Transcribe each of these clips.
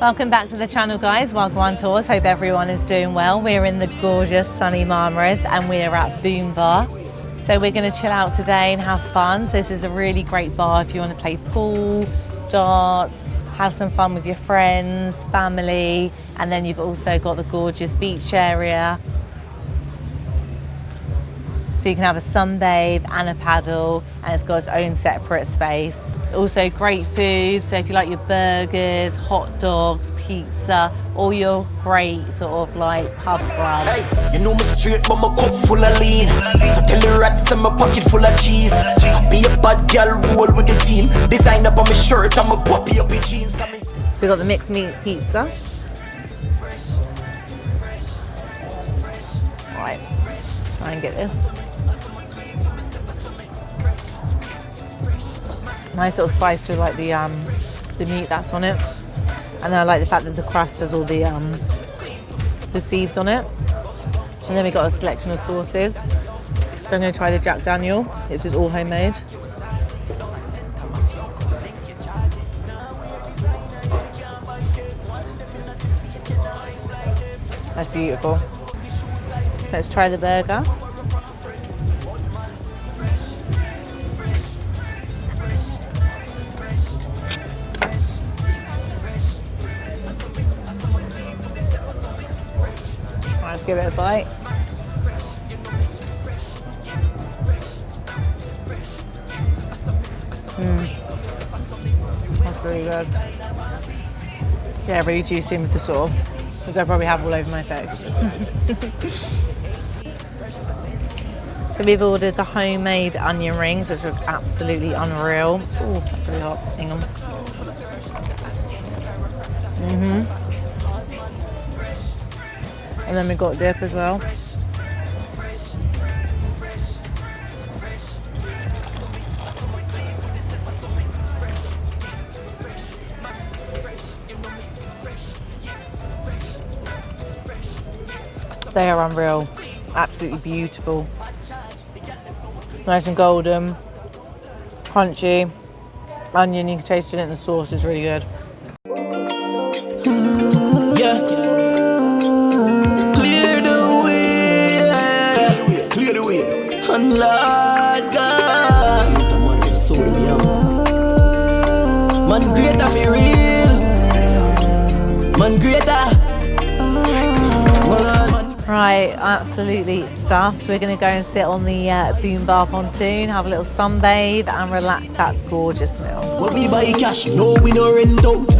Welcome back to the channel, guys. Wagwan Tours. Hope everyone is doing well. We're in the gorgeous sunny Marmaris and we're at Boom Bar. So we're going to chill out today and have fun. So this is a really great bar if you want to play pool, darts, have some fun with your friends, family, and then you've also got the gorgeous beach area. So you can have a sunbathe and a paddle, and it's got its own separate space. It's also great food, so if you like your burgers, hot dogs, pizza, all your great sort of like pub grub. Hey, you know me straight, but my cup full of lean. So tell the rats and my pocket full of cheese. I be a bad girl, roll with the team. Design up on my shirt and my puppy up in jeans. So we got the mixed meat pizza. Right, try and get this. Nice little spice to like the meat that's on it, and then I like the fact that the crust has all the seeds on it. And then we got a selection of sauces. So I'm going to try the Jack Daniel. This is all homemade. That's beautiful. Let's try the burger. Let's give it a bite. That's really good. Yeah, really juicy with the sauce, which I probably have all over my face. So we've ordered the homemade onion rings, which looks absolutely unreal. Oh, that's really hot. Hang on. And then we've got dip as well. They are unreal, absolutely beautiful. Nice and golden, crunchy, onion, you can taste it in the sauce, is really good. Yeah. And Lord God, so man greater for real, man greater. Right, absolutely stuffed. We're going to go and sit on the Boom Bar pontoon, have a little sunbathe and relax that gorgeous meal. What we buy cash, no we no rent out.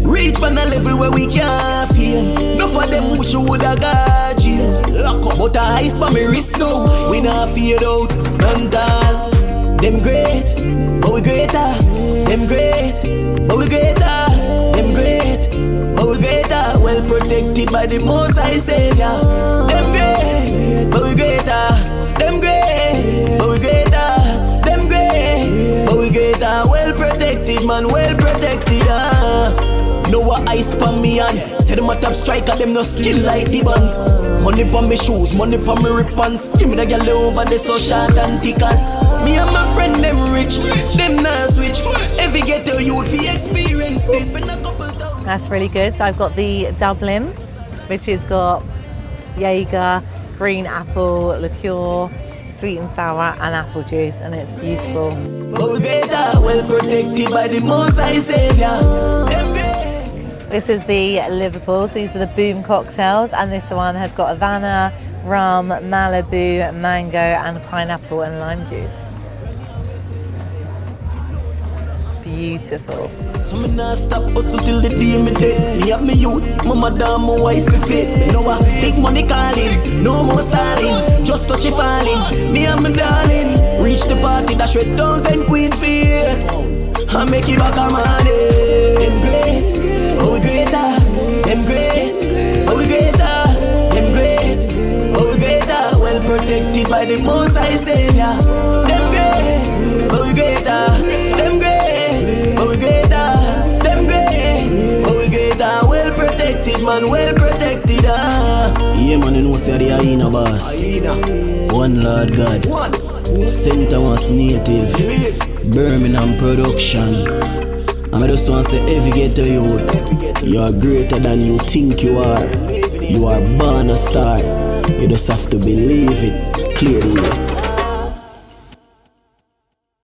Reach from a level where we can't feel. No for them wish you woulda got jail. Lock up, but a ice for me wrist now. We not fade out, none tall. Them great, but we greater. Them great, but we greater. Them great, but we greater. Well protected by the Most High Savior. Them great, but we greater. Them great, but we greater. Them great, but we greater. Well protected, man, well protected. No what ice pan me on. Say them a top striker, them no skill like the bands. Money pan me shoes, money pan me ribbons. Give me the girl over there so short and thick as. Me and my friend them rich, them not switch. Every get the youth fi experience this. That's really good. So I've got the Dublin, which has got Jaeger, green apple liqueur, sweet and sour, and apple juice, and it's beautiful. Well protected by the Most High Savior. This is the Liverpool, so these are the Boom cocktails, and this one has got Havana, rum, Malibu, mango, and pineapple and lime juice. Beautiful. So me not stop hustle till the day me dead. Me have me youth, my madam, my wife fit. No a big money calling, no more stalling. Just touch it falling, me and my darling. Reach the party, dash with 1,000 queen face. I make it back a money. Them great, but we greater. Them great, but we greater. Them great, but we greater. Well protected by the Most High Savior. Them great, but we greater. Them great, but we greater. Them great, but we greater. Well protected, man, well protected. Yeah, man, you know say the hyena boss. One Lord God. St. Thomas native. Birmingham production. I just want to say every ghetto youth, you are greater than you think you are. You are born a star. You just have to believe it clearly.